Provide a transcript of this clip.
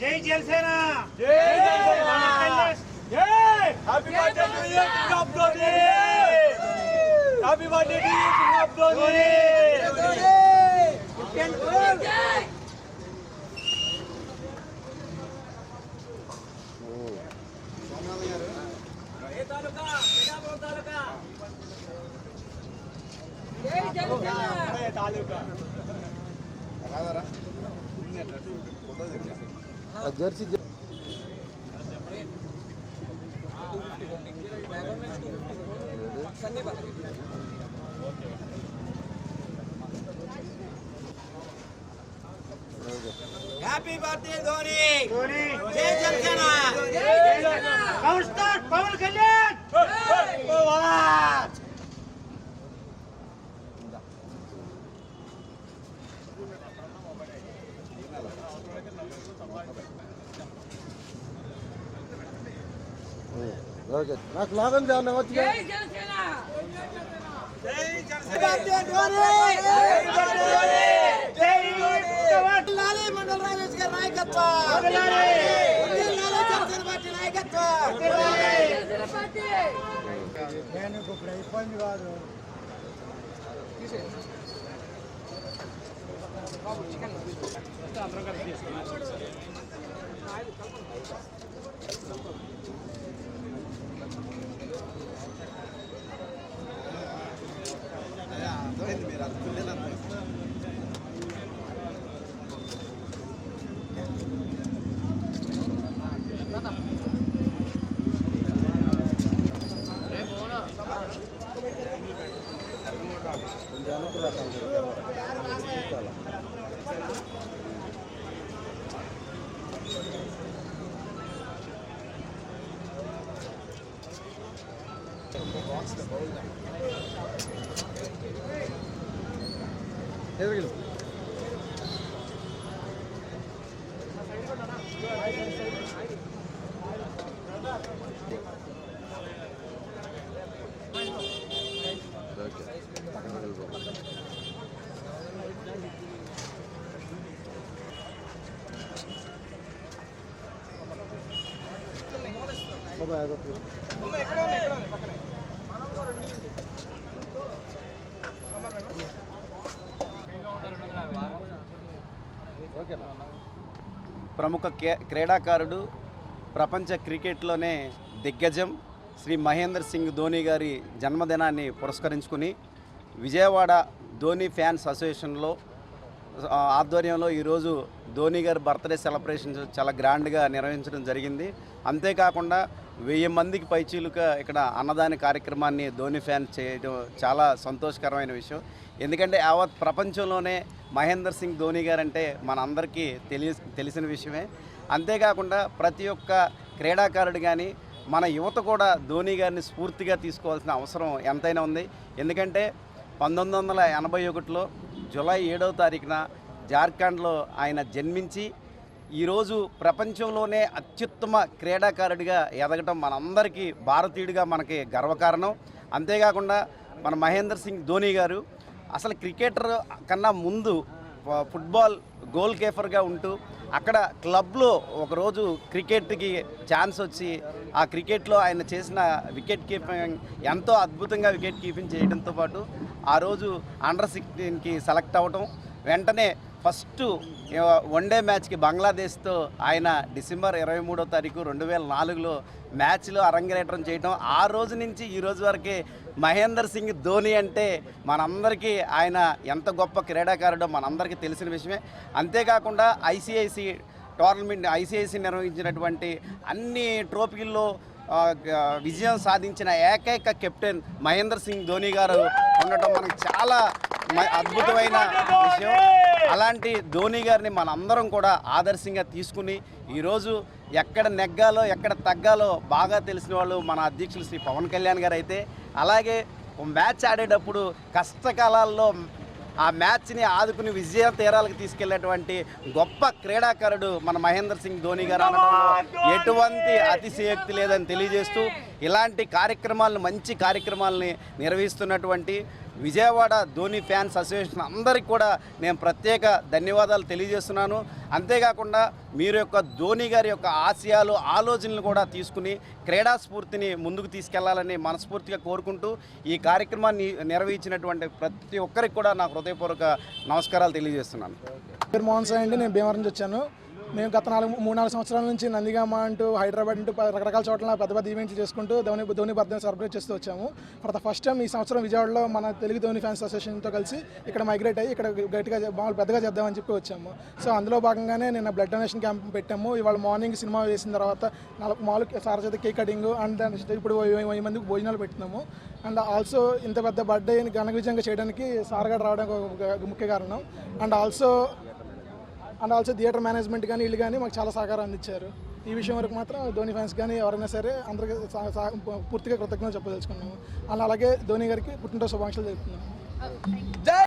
జై జనసేన జై జనసేన జై happy birthday to you king of Dhoni happy birthday to you king of Dhoni కెన్ గోల్ ఏ తాలూకా పిఠాపురం తాలూకా జై జనసేన ఏ తాలూకా రాదరా ఫోటో దిగా జెర్సీ హ్యాపీ బర్త్డే ధోని జై జనసేన పవన్ స్టార్ పవన్ కళ్యాణ్ ఓకే నాకు లాగం చేయాలి వచ్చి జై జనసేన జై జనసేన లాలి మండల రాజేష్ గారి నాయకత్వం జనసేన పార్టీ నాయకత్వం నేను ఇప్పుడు ఇబ్బంది కాదు ప్రముఖ క్రీడాకారుడు ప్రపంచ క్రికెట్లోనే దిగ్గజం శ్రీ మహేందర్ సింగ్ ధోని గారి జన్మదినాన్ని పురస్కరించుకుని విజయవాడ ధోని ఫ్యాన్స్ అసోసియేషన్లో ఆధ్వర్యంలో ఈరోజు ధోని గారి బర్త్డే సెలబ్రేషన్స్ చాలా గ్రాండ్గా నిర్వహించడం జరిగింది. అంతేకాకుండా 1000 మందికి పైచీలుగా ఇక్కడ అన్నదాన కార్యక్రమాన్ని ధోని ఫ్యాన్స్ చేయడం చాలా సంతోషకరమైన విషయం. ఎందుకంటే యావత్ ప్రపంచంలోనే మహేందర్ సింగ్ ధోని గారు అంటే మనందరికీ తెలిసిన విషయమే. అంతేకాకుండా ప్రతి ఒక్క క్రీడాకారుడు కానీ మన యువత కూడా ధోని గారిని స్ఫూర్తిగా తీసుకోవాల్సిన అవసరం ఎంతైనా ఉంది. ఎందుకంటే 1981లో జూలై 7వ తారీఖున జార్ఖండ్లో ఆయన జన్మించి ఈరోజు ప్రపంచంలోనే అత్యుత్తమ క్రీడాకారుడిగా ఎదగటం మనందరికీ భారతీయుడిగా మనకి గర్వకారణం. అంతేకాకుండా మన మహేందర్ సింగ్ ధోని గారు అసలు క్రికెటర్ కన్నా ముందు ఫుట్బాల్ గోల్ కీపర్గా ఉంటూ అక్కడ క్లబ్లో ఒకరోజు క్రికెట్కి ఛాన్స్ వచ్చి ఆ క్రికెట్లో ఆయన చేసిన వికెట్ కీపింగ్ ఎంతో అద్భుతంగా వికెట్ కీపింగ్ చేయడంతో పాటు ఆ రోజు అండర్-16కి సెలెక్ట్ అవ్వటం, వెంటనే ఫస్ట్ వన్డే మ్యాచ్కి బంగ్లాదేశ్తో ఆయన డిసెంబర్ 23వ తారీఖు 2004లో మ్యాచ్లో అరంగేట్రం చేయటం. ఆ రోజు నుంచి ఈ రోజు వరకే మహేందర్ సింగ్ ధోని అంటే మనందరికీ ఆయన ఎంత గొప్ప క్రీడాకారుడో మనందరికీ తెలిసిన విషయమే. అంతేకాకుండా ఐసీఐసీ నిర్వహించినటువంటి అన్ని ట్రోఫీల్లో విజయం సాధించిన ఏకైక కెప్టెన్ మహేందర్ సింగ్ ధోని గారు ఉండటం మనకు చాలా అద్భుతమైన విషయం. అలాంటి ధోని గారిని మనందరం కూడా ఆదర్శంగా తీసుకుని ఈరోజు ఎక్కడ నెగ్గాలో ఎక్కడ తగ్గాలో బాగా తెలిసిన వాళ్ళు మన అధ్యక్షులు శ్రీ పవన్ కళ్యాణ్ గారు అయితే, అలాగే మ్యాచ్ ఆడేటప్పుడు కష్టకాలాల్లో ఆ మ్యాచ్ని ఆదుకుని విజయ తీరాలకు తీసుకెళ్లేటువంటి గొప్ప క్రీడాకారుడు మన మహేందర్ సింగ్ ధోని గారు అనడంలో ఎటువంటి అతిశయోక్తి లేదని తెలియజేస్తూ, ఇలాంటి కార్యక్రమాలను మంచి కార్యక్రమాలని నిర్వహిస్తున్నటువంటి విజయవాడ ధోని ఫ్యాన్స్ అసోసియేషన్ అందరికీ కూడా నేను ప్రత్యేక ధన్యవాదాలు తెలియజేస్తున్నాను. అంతేకాకుండా మీరు యొక్క ధోని గారి యొక్క ఆశయాలు ఆలోచనలు కూడా తీసుకుని క్రీడా స్ఫూర్తిని ముందుకు తీసుకెళ్లాలని మనస్ఫూర్తిగా కోరుకుంటూ ఈ కార్యక్రమాన్ని నిర్వహించినటువంటి ప్రతి ఒక్కరికి కూడా నా హృదయపూర్వక నమస్కారాలు తెలియజేస్తున్నాను. పేరు మోహన్ సాయి అండి. నేను భీమవరం నుంచి వచ్చాను. మేము గత 3-4 సంవత్సరాల నుంచి నందిగామ అంటూ హైదరాబాద్ అంటూ రకరకాల చోట్ల పెద్ద పెద్ద ఈవెంట్లు చేసుకుంటూ ధోని బర్త్డే సెలబ్రేట్ చేస్తూ వచ్చాము. ఫర్ ద ఫస్ట్ టైం ఈ సంవత్సరం విజయవాడలో మన తెలుగు ధోని ఫ్యాన్స్ అసోసియేషన్తో కలిసి ఇక్కడ మైగ్రేట్ అయ్యి ఇక్కడ గట్టిగా పెద్దగా చేద్దామని చెప్పి వచ్చాము. సో అందులో భాగంగానే నిన్న బ్లడ్ డొనేషన్ క్యాంప్ పెట్టాము. ఇవాళ మార్నింగ్ సినిమా వేసిన తర్వాత మామూలు సార్ చేత కేక్ కటింగ్ అండ్ ఇప్పుడు 1000 మందికి భోజనాలు పెడుతున్నాము. అండ్ ఆల్సో ఇంత పెద్ద బర్త్డేని ఘన విజయంగా చేయడానికి సార్ గారు రావడానికి ఒక ముఖ్య కారణం. అండ్ ఆల్సో థియేటర్ మేనేజ్మెంట్ కానీ వీళ్ళు కానీ మాకు చాలా సహకారం అందించారు. ఈ విషయం వరకు మాత్రం ధోని ఫ్యాన్స్ కానీ ఎవరైనా సరే అందరికీ పూర్తిగా కృతజ్ఞతలు చెప్పదలుచుకున్నాము. అలాగే ధోని గారికి పుట్టినరోజు శుభాకాంక్షలు తెలుపుతున్నాము.